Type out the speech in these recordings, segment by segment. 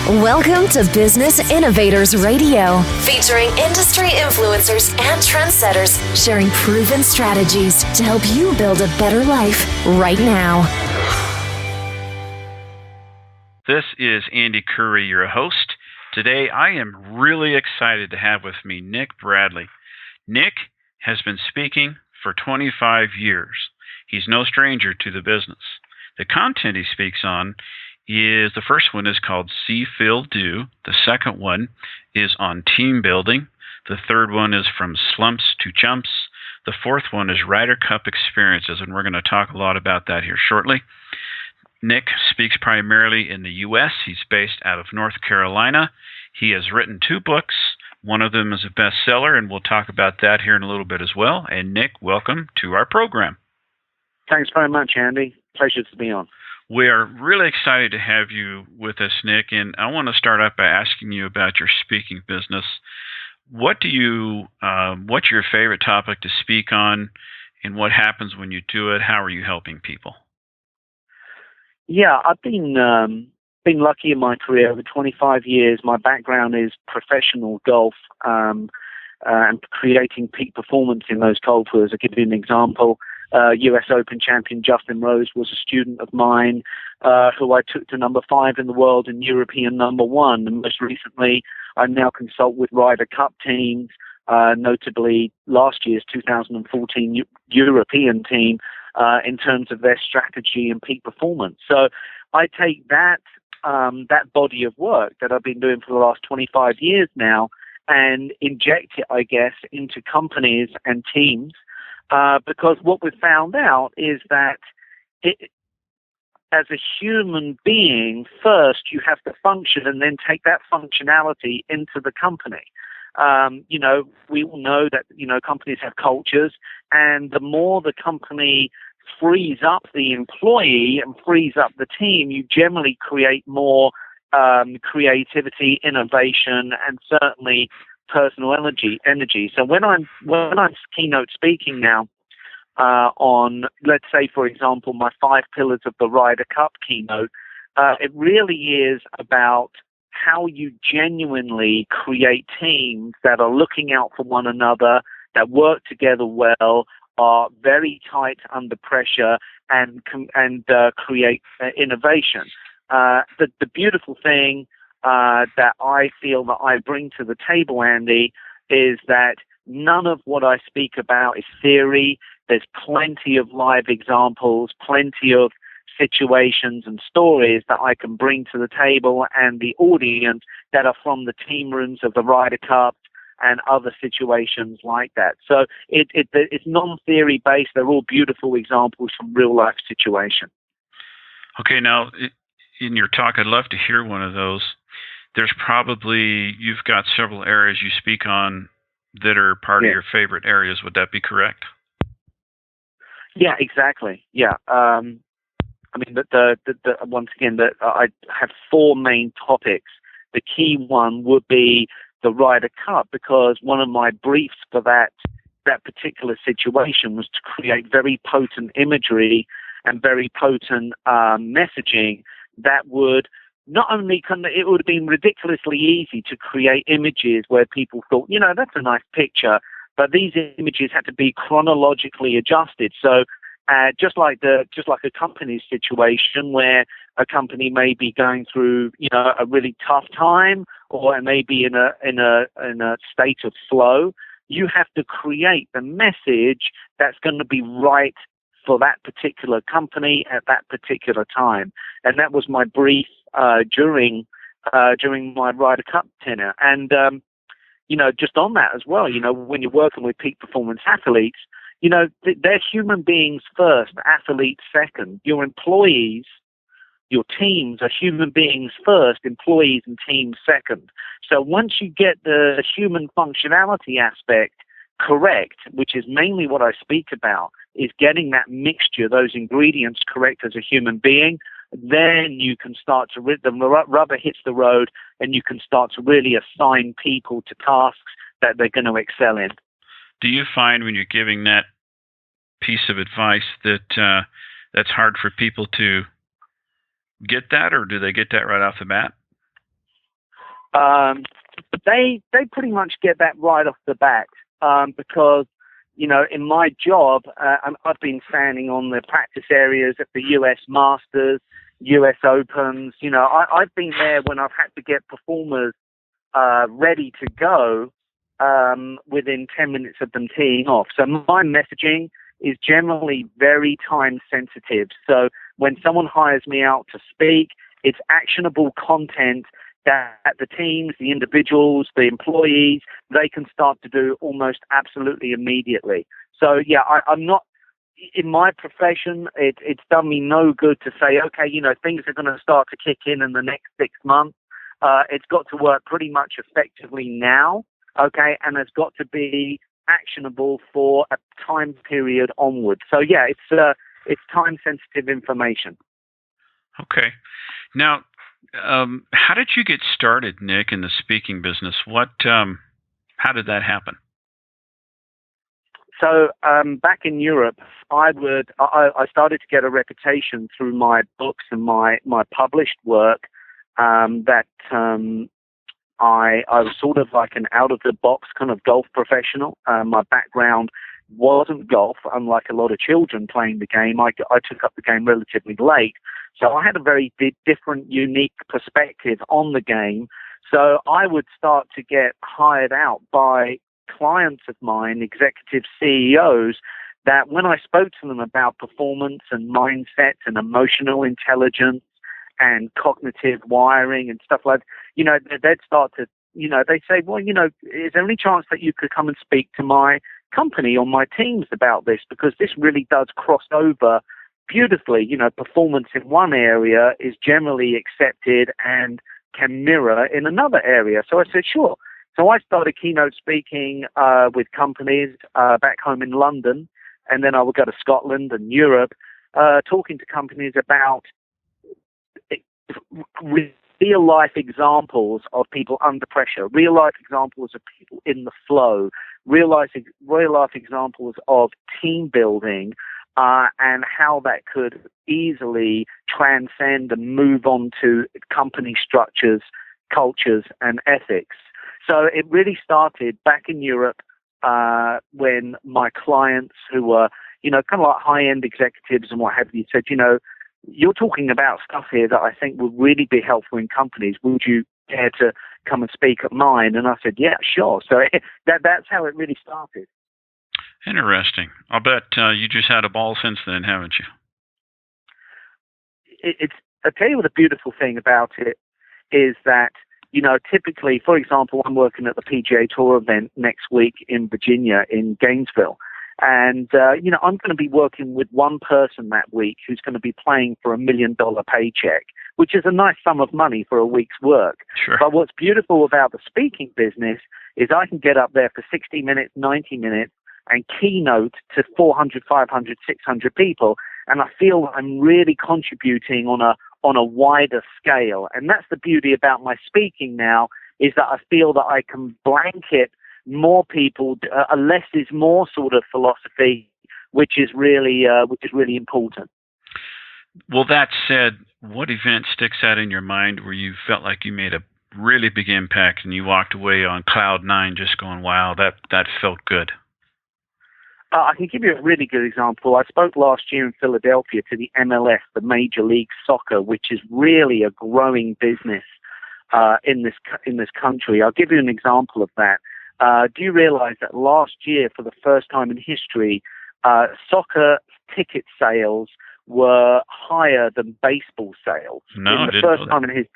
Welcome to Business Innovators Radio, featuring industry influencers and trendsetters sharing proven strategies to help you build a better life right now. This is Andy Curry, your host. Today, I am really excited to have with me Nick Bradley. Nick has been speaking for 25 years. He's no stranger to the business. The content he speaks on is, the first one is called See, Feel, Do. The second one is on team building. The third one is from slumps to jumps. The fourth one is Ryder Cup experiences, and we're going to talk a lot about that here shortly. Nick speaks primarily in the U.S. He's based out of North Carolina. He has written 2 books. One of them is a bestseller, and we'll talk about that here in a little bit as well. And Nick, welcome to our program. Thanks very much, Andy. Pleasure to be on. We are really excited to have you with us, Nick, and I want to start out by asking you about your speaking business. What's your favorite topic to speak on, and what happens when you do it? How are you helping people? Yeah, I've been lucky in my career over 25 years. My background is professional golf and creating peak performance in those golf tours. I'll give you an example. U.S. Open champion Justin Rose was a student of mine who I took to number 5 in the world and European number 1. And most recently, I now consult with Ryder Cup teams, notably last year's 2014 European team, in terms of their strategy and peak performance. So I take that body of work that I've been doing for the last 25 years now and inject it, I guess, into companies and teams. Because what we've found out is that as a human being, first you have to function and then take that functionality into the company. We all know that, companies have cultures, and the more the company frees up the employee and frees up the team, you generally create more creativity, innovation, and certainly personal energy. So when I'm keynote speaking now on, let's say, for example, my 5 pillars of the Ryder Cup keynote, it really is about how you genuinely create teams that are looking out for one another, that work together well, are very tight under pressure, and create innovation. The beautiful thing that I feel that I bring to the table, Andy, is that none of what I speak about is theory. There's plenty of live examples, plenty of situations and stories that I can bring to the table and the audience that are from the team rooms of the Ryder Cup and other situations like that. So it's non-theory based. They're all beautiful examples from real life situations. Okay, now in your talk, I'd love to hear one of those. You've got several areas you speak on that are part of your favorite areas. Would that be correct? Yeah, exactly. Yeah. Once again, I have 4 main topics. The key one would be the Ryder Cup, because one of my briefs for that particular situation was to create very potent imagery and very potent messaging that would not only it would have been ridiculously easy to create images where people thought, that's a nice picture, but these images had to be chronologically adjusted. So just like a company's situation where a company may be going through, a really tough time, or it may be in a state of flow, you have to create the message that's going to be right for that particular company at that particular time. And that was my brief during my Ryder Cup tenure. And just on that as well, when you're working with peak performance athletes, they're human beings first, athletes second. Your employees, your teams are human beings first, employees and teams second. So once you get the human functionality aspect correct, which is mainly what I speak about, is getting that mixture, those ingredients correct as a human being, then you can start to, the rubber hits the road, and you can start to really assign people to tasks that they're going to excel in. Do you find when you're giving that piece of advice that that's hard for people to get that, or do they get that right off the bat? They pretty much get that right off the bat, because, in my job, I've been standing on the practice areas at the US Masters, US Opens. I've been there when I've had to get performers ready to go within 10 minutes of them teeing off. So my messaging is generally very time sensitive. So when someone hires me out to speak, it's actionable content that the teams, the individuals, the employees, they can start to do almost absolutely immediately. So yeah, I'm not, in my profession, it's done me no good to say, okay, things are going to start to kick in the next 6 months. It's got to work pretty much effectively now, okay, and it's got to be actionable for a time period onward. So yeah, it's time-sensitive information. Okay. Now, how did you get started, Nick, in the speaking business? How did that happen? So back in Europe, I started to get a reputation through my books and my published work that I was sort of like an out-of-the-box kind of golf professional. My background wasn't golf, unlike a lot of children playing the game. I took up the game relatively late, so I had a very different, unique perspective on the game. So I would start to get hired out by clients of mine, executive CEOs, that when I spoke to them about performance and mindset and emotional intelligence and cognitive wiring and stuff like that, they'd start to, they'd say, well, is there any chance that you could come and speak to my company or my teams about this? Because this really does cross over beautifully. Performance in one area is generally accepted and can mirror in another area. So I said, sure. So I started keynote speaking with companies back home in London, and then I would go to Scotland and Europe, talking to companies about real-life examples of people under pressure, real-life examples of people in the flow, real-life examples of team building, and how that could easily transcend and move on to company structures, cultures, and ethics. So it really started back in Europe when my clients, who were, kind of like high-end executives and what have you, said, you're talking about stuff here that I think would really be helpful in companies. Would you care to come and speak at mine? And I said, yeah, sure. So that's how it really started. Interesting. I'll bet you just had a ball since then, haven't you? I'll tell you what the beautiful thing about it is that, typically, for example, I'm working at the PGA Tour event next week in Virginia, in Gainesville. And, I'm going to be working with one person that week who's going to be playing for $1 million paycheck, which is a nice sum of money for a week's work. Sure. But what's beautiful about the speaking business is I can get up there for 60 minutes, 90 minutes and keynote to 400, 500, 600 people. And I feel I'm really contributing on a wider scale. And that's the beauty about my speaking now, is that I feel that I can blanket more people, a less is more sort of philosophy, which is really important. Well, that said, what event sticks out in your mind where you felt like you made a really big impact and you walked away on cloud nine just going, wow, that felt good? I can give you a really good example. I spoke last year in Philadelphia to the MLS, the Major League Soccer, which is really a growing business in this country. I'll give you an example of that. Do you realize that last year, for the first time in history, soccer ticket sales were higher than baseball sales? No, in the first time in history.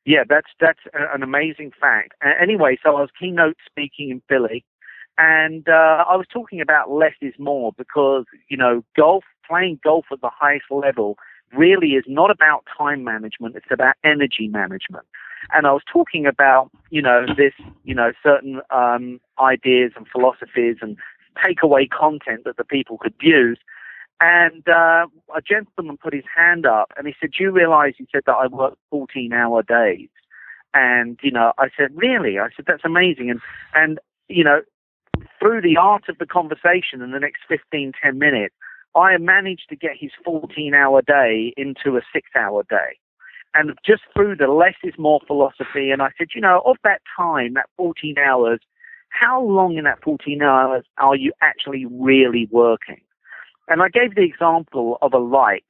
Yeah, that's an amazing fact. Anyway, so I was keynote speaking in Philly, and I was talking about less is more, because playing golf at the highest level really is not about time management; it's about energy management. And I was talking about, certain ideas and philosophies and takeaway content that the people could use. And a gentleman put his hand up and he said, do you realize, he said, that I work 14-hour days? And, I said, really? I said, that's amazing. And through the art of the conversation in the next 10 minutes, I managed to get his 14-hour day into a 6-hour day. And just through the less is more philosophy, and I said, of that time, that 14 hours, how long in that 14 hours are you actually really working? And I gave the example of a light.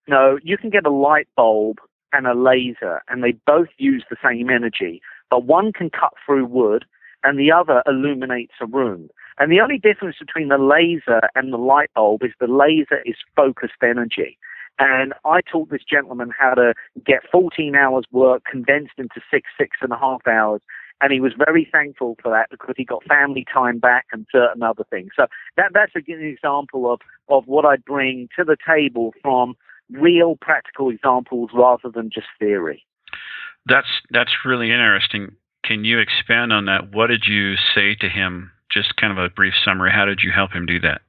You can get a light bulb and a laser, and they both use the same energy, but one can cut through wood and the other illuminates a room. And the only difference between the laser and the light bulb is the laser is focused energy. And I taught this gentleman how to get 14 hours work condensed into 6.5 hours. And he was very thankful for that because he got family time back and certain other things. So that's a good example of what I bring to the table from real practical examples rather than just theory. That's really interesting. Can you expand on that? What did you say to him? Just kind of a brief summary. How did you help him do that?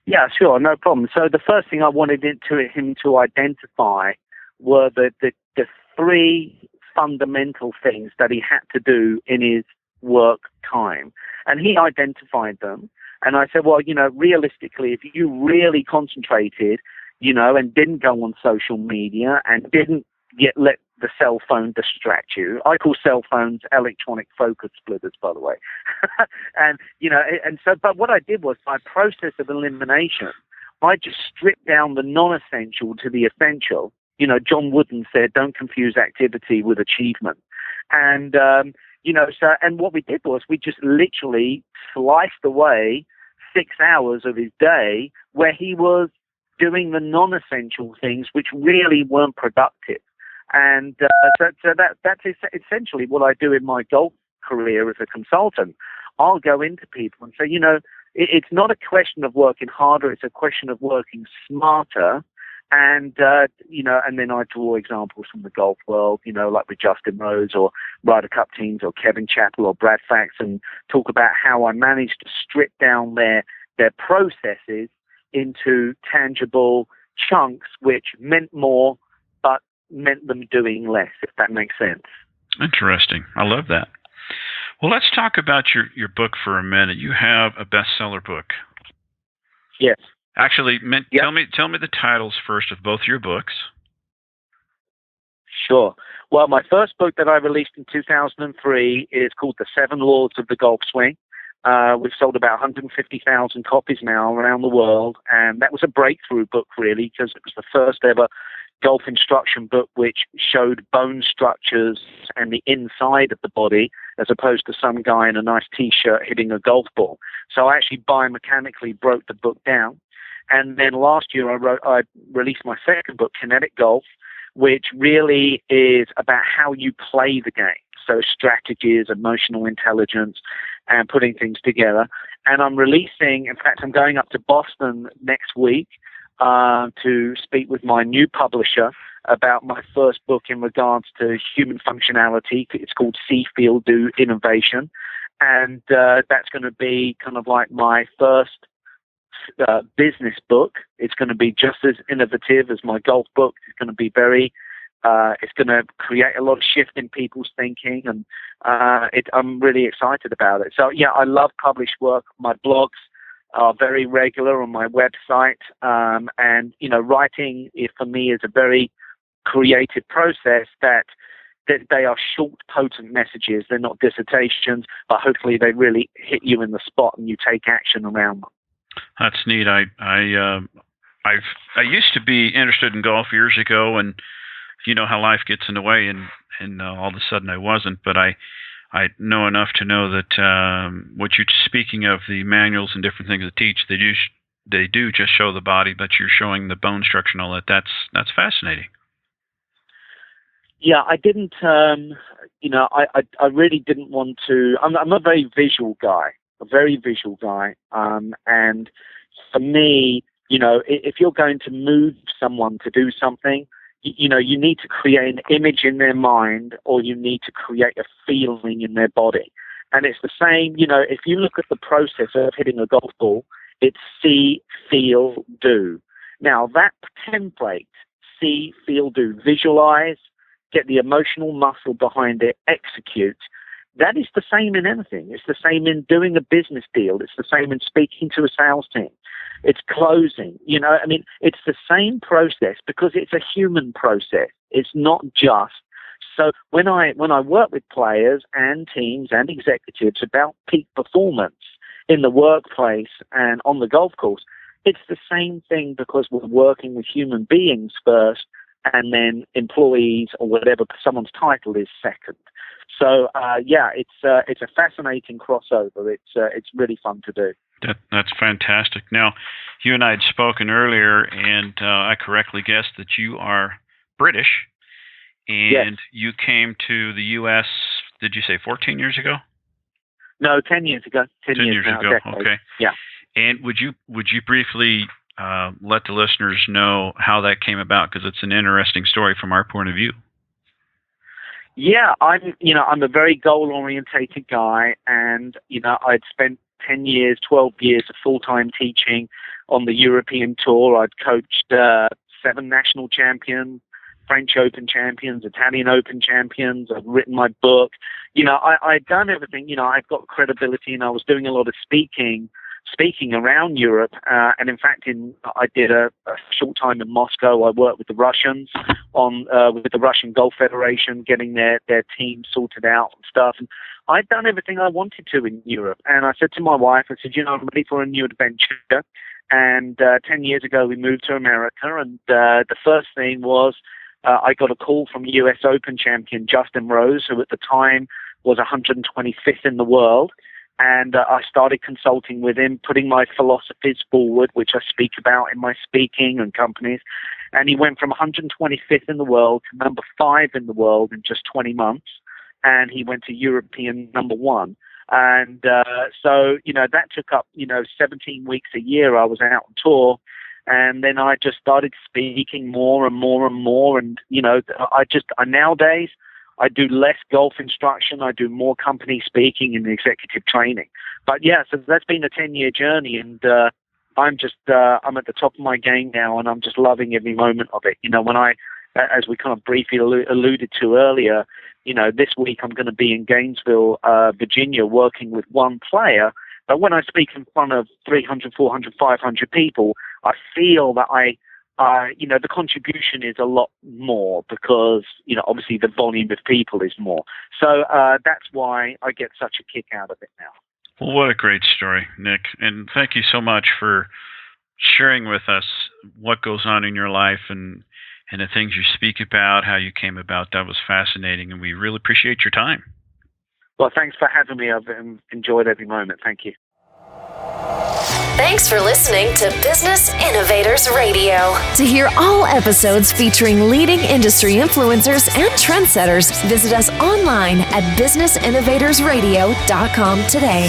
Yeah, sure, no problem. So the first thing I wanted him to identify were the three fundamental things that he had to do in his work time. And he identified them. And I said, well, realistically, if you really concentrated, and didn't go on social media and didn't let the cell phone distract you. I call cell phones electronic focus splitters, by the way. But what I did was, by process of elimination, I just stripped down the non-essential to the essential. John Wooden said, don't confuse activity with achievement. And what we did was we just literally sliced away 6 hours of his day where he was doing the non-essential things which really weren't productive. And that's essentially what I do in my golf career as a consultant. I'll go into people and say, it's not a question of working harder, it's a question of working smarter. And then I draw examples from the golf world, like with Justin Rose or Ryder Cup teams or Kevin Chappell or Brad Fax, and talk about how I managed to strip down their processes into tangible chunks, which meant more, but meant them doing less, if that makes sense. Interesting. I love that. Well, let's talk about your book for a minute. You have a bestseller book. Yes. Actually, tell me the titles first of both your books. Sure. Well, my first book that I released in 2003 is called The 7 Laws of the Golf Swing. We've sold about 150,000 copies now around the world, and that was a breakthrough book, really, because it was the first ever golf instruction book which showed bone structures and the inside of the body, as opposed to some guy in a nice T-shirt hitting a golf ball. So I actually biomechanically broke the book down. And then last year I released my second book, Kinetic Golf, which really is about how you play the game. So strategies, emotional intelligence, and putting things together. And I'm going up to Boston next week to speak with my new publisher about my first book in regards to human functionality. It's called See, Feel, Do Innovation. And that's going to be kind of like my first business book. It's going to be just as innovative as my golf book. It's going to be it's going to create a lot of shift in people's thinking, and I'm really excited about it. So yeah, I love published work. My blogs are very regular on my website, and writing for me is a very creative process that they are short, potent messages. They're not dissertations, but hopefully they really hit you in the spot and you take action around them. That's neat. I used to be interested in golf years ago, and you know how life gets in the way, and all of a sudden I wasn't. But I know enough to know that what you're speaking of, the manuals and different things that teach, they do just show the body, but you're showing the bone structure and all that. That's fascinating. Yeah, I didn't. I really didn't want to. I'm a very visual guy. And for me, if you're going to move someone to do something, you need to create an image in their mind, or you need to create a feeling in their body. And it's the same, if you look at the process of hitting a golf ball, it's see, feel, do. Now that template, see, feel, do, visualize, get the emotional muscle behind it, execute. that is the same in anything. It's the same in doing a business deal. It's the same in speaking to a sales team. It's closing. It's the same process because it's a human process. It's not just. So when I work with players and teams and executives about peak performance in the workplace and on the golf course, it's the same thing because we're working with human beings first and then employees or whatever someone's title is second. So, it's a fascinating crossover. It's really fun to do. That's fantastic. Now, you and I had spoken earlier, and I correctly guessed that you are British, and yes. You came to the U.S., did you say 14 years ago? No, 10 years ago. 10 years now, ago, okay. Yeah. And would you briefly let the listeners know how that came about, because it's an interesting story from our point of view. Yeah, I'm a very goal-orientated guy, and I'd spent 10 years, 12 years of full-time teaching on the European tour. I'd coached 7 national champions, French Open champions, Italian Open champions. I've written my book. I'd done everything. I've got credibility, and I was doing a lot of speaking around Europe. And in fact, I did a short time in Moscow. I worked with the Russians with the Russian Golf Federation, getting their team sorted out and stuff. And I'd done everything I wanted to in Europe. And I said to my wife, I said, I'm ready for a new adventure. And 10 years ago, we moved to America. And the first thing was I got a call from US Open champion Justin Rose, who at the time was 125th in the world. And I started consulting with him, putting my philosophies forward, which I speak about in my speaking and companies. And he went from 125th in the world to number 5 in the world in just 20 months. And he went to European number 1. And so that took up, 17 weeks a year. I was out on tour. And then I just started speaking more and more and more. And, nowadays, I do less golf instruction. I do more company speaking and executive training. But yeah, so that's been a 10-year journey, and I'm at the top of my game now, and I'm just loving every moment of it. As we kind of briefly alluded to earlier, this week I'm going to be in Gainesville, Virginia, working with one player. But when I speak in front of 300, 400, 500 people, I feel that the contribution is a lot more because, obviously the volume of people is more. So that's why I get such a kick out of it now. Well, what a great story, Nick. And thank you so much for sharing with us what goes on in your life and the things you speak about, how you came about. That was fascinating, and we really appreciate your time. Well, thanks for having me. I've enjoyed every moment. Thank you. Thanks for listening to Business Innovators Radio. To hear all episodes featuring leading industry influencers and trendsetters, visit us online at businessinnovatorsradio.com today.